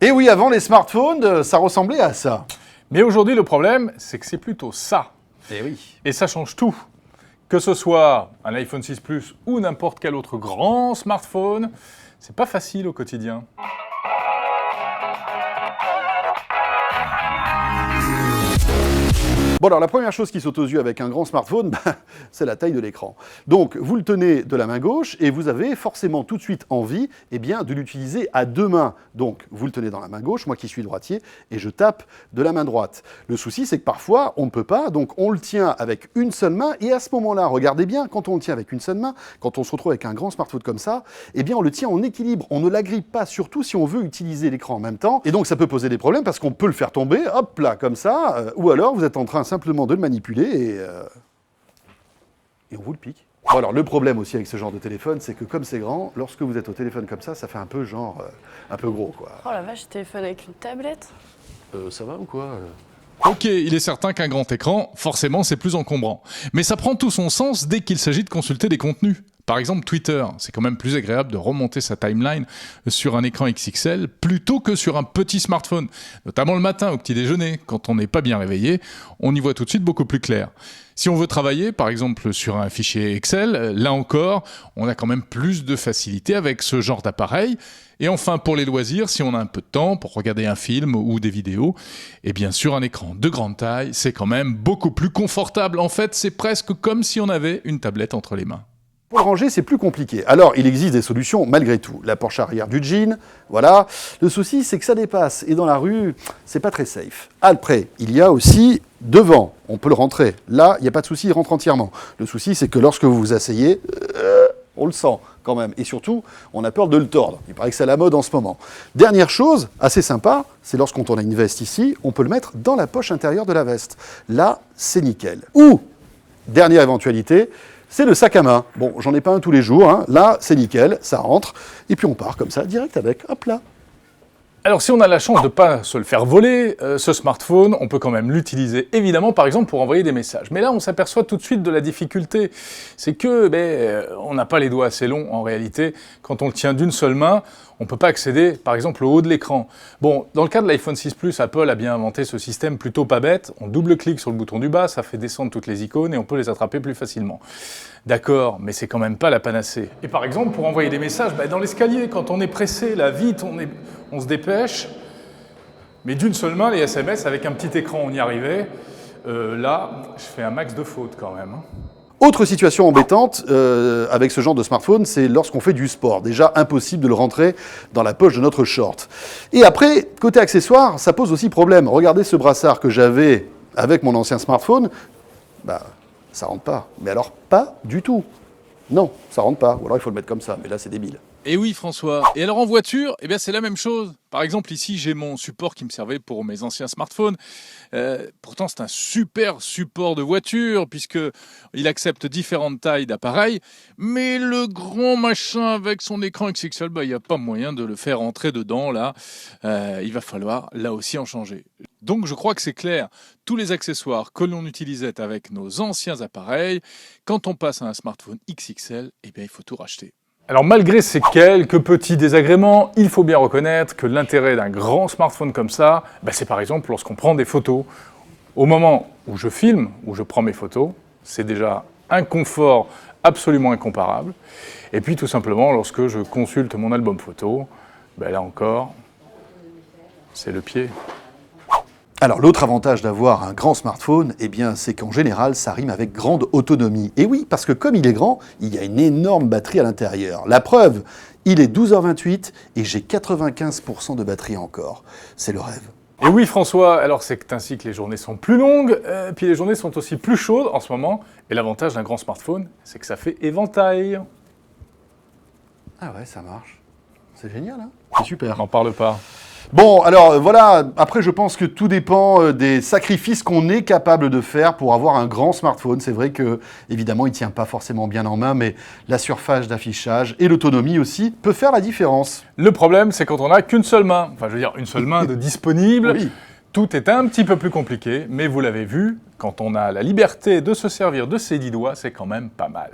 Et oui, avant les smartphones, ça ressemblait à ça. Mais aujourd'hui, le problème, c'est que c'est plutôt ça. Eh oui. Et ça change tout. Que ce soit un iPhone 6 Plus ou n'importe quel autre grand smartphone, c'est pas facile au quotidien. Bon alors la première chose qui saute aux yeux avec un grand smartphone, c'est la taille de l'écran. Donc vous le tenez de la main gauche et vous avez forcément tout de suite envie de l'utiliser à deux mains. Donc vous le tenez dans la main gauche, moi qui suis droitier, et je tape de la main droite. Le souci c'est que parfois on ne peut pas, donc on le tient avec une seule main et à ce moment-là, regardez bien, quand on le tient avec une seule main, quand on se retrouve avec un grand smartphone comme ça, on le tient en équilibre, on ne l'agrippe pas, surtout si on veut utiliser l'écran en même temps. Et donc ça peut poser des problèmes parce qu'on peut le faire tomber, hop là, comme ça, ou alors vous êtes en train simplement de le manipuler et on vous le pique. Bon alors le problème aussi avec ce genre de téléphone, c'est que comme c'est grand, lorsque vous êtes au téléphone comme ça fait un peu genre, un peu gros quoi. Oh la vache, téléphone avec une tablette. Ça va ou quoi Ok, il est certain qu'un grand écran, forcément, c'est plus encombrant. Mais ça prend tout son sens dès qu'il s'agit de consulter des contenus. Par exemple, Twitter, c'est quand même plus agréable de remonter sa timeline sur un écran XXL plutôt que sur un petit smartphone. Notamment le matin au petit déjeuner, quand on n'est pas bien réveillé, on y voit tout de suite beaucoup plus clair. Si on veut travailler, par exemple, sur un fichier Excel, là encore, on a quand même plus de facilité avec ce genre d'appareil. Et enfin, pour les loisirs, si on a un peu de temps pour regarder un film ou des vidéos, et bien sûr, un écran de grande taille, c'est quand même beaucoup plus confortable. En fait, c'est presque comme si on avait une tablette entre les mains. Pour le ranger, c'est plus compliqué. Alors, il existe des solutions malgré tout. La poche arrière du jean, voilà. Le souci, c'est que ça dépasse. Et dans la rue, c'est pas très safe. Après, il y a aussi devant. On peut le rentrer. Là, il n'y a pas de souci, il rentre entièrement. Le souci, c'est que lorsque vous vous asseyez, on le sent quand même. Et surtout, on a peur de le tordre. Il paraît que c'est à la mode en ce moment. Dernière chose, assez sympa, c'est lorsqu'on a une veste ici, on peut le mettre dans la poche intérieure de la veste. Là, c'est nickel. Ou, dernière éventualité, c'est le sac à main. Bon, j'en ai pas un tous les jours, hein. Là, c'est nickel, ça rentre, et puis on part comme ça, direct avec, hop là. Alors si on a la chance de ne pas se le faire voler, ce smartphone, on peut quand même l'utiliser évidemment par exemple pour envoyer des messages. Mais là on s'aperçoit tout de suite de la difficulté. C'est que on n'a pas les doigts assez longs en réalité. Quand on le tient d'une seule main, on ne peut pas accéder par exemple au haut de l'écran. Bon, dans le cas de l'iPhone 6 Plus, Apple a bien inventé ce système plutôt pas bête. On double-clique sur le bouton du bas, ça fait descendre toutes les icônes et on peut les attraper plus facilement. D'accord, mais c'est quand même pas la panacée. Et par exemple, pour envoyer des messages, dans l'escalier, quand on est pressé, là, vite, on se dépêche, mais d'une seule main, les SMS, avec un petit écran, on y arrivait. Là, je fais un max de fautes quand même. Autre situation embêtante avec ce genre de smartphone, c'est lorsqu'on fait du sport. Déjà, impossible de le rentrer dans la poche de notre short. Et après, côté accessoire, ça pose aussi problème. Regardez ce brassard que j'avais avec mon ancien smartphone. Ça rentre pas. Mais alors, pas du tout. Non, ça rentre pas. Ou alors il faut le mettre comme ça. Mais là, c'est débile. Et oui, François. Et alors en voiture, c'est la même chose. Par exemple, ici, j'ai mon support qui me servait pour mes anciens smartphones. Pourtant, c'est un super support de voiture, puisqu'il accepte différentes tailles d'appareils. Mais le grand machin avec son écran XXL, il n'y a pas moyen de le faire entrer dedans, là. Il va falloir, là aussi, en changer. Donc, je crois que c'est clair. Tous les accessoires que l'on utilisait avec nos anciens appareils, quand on passe à un smartphone XXL, il faut tout racheter. Alors malgré ces quelques petits désagréments, il faut bien reconnaître que l'intérêt d'un grand smartphone comme ça, c'est par exemple lorsqu'on prend des photos. Au moment où je filme, où je prends mes photos, c'est déjà un confort absolument incomparable. Et puis tout simplement, lorsque je consulte mon album photo, là encore, c'est le pied. Alors l'autre avantage d'avoir un grand smartphone, c'est qu'en général, ça rime avec grande autonomie. Et oui, parce que comme il est grand, il y a une énorme batterie à l'intérieur. La preuve, il est 12h28 et j'ai 95% de batterie encore. C'est le rêve. Et oui François, alors c'est ainsi que les journées sont plus longues, puis les journées sont aussi plus chaudes en ce moment. Et l'avantage d'un grand smartphone, c'est que ça fait éventail. Ah ouais, ça marche. C'est génial, hein? C'est super. N'en parle pas. Bon, alors voilà, après je pense que tout dépend des sacrifices qu'on est capable de faire pour avoir un grand smartphone. C'est vrai que, évidemment, il ne tient pas forcément bien en main, mais la surface d'affichage et l'autonomie aussi peut faire la différence. Le problème, c'est quand on n'a qu'une seule main. Enfin, je veux dire, une seule main de disponible. Oui. Tout est un petit peu plus compliqué, mais vous l'avez vu, quand on a la liberté de se servir de ses 10 doigts, c'est quand même pas mal.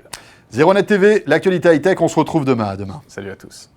Zeronet TV, l'actualité high-tech, on se retrouve demain. À demain. Salut à tous.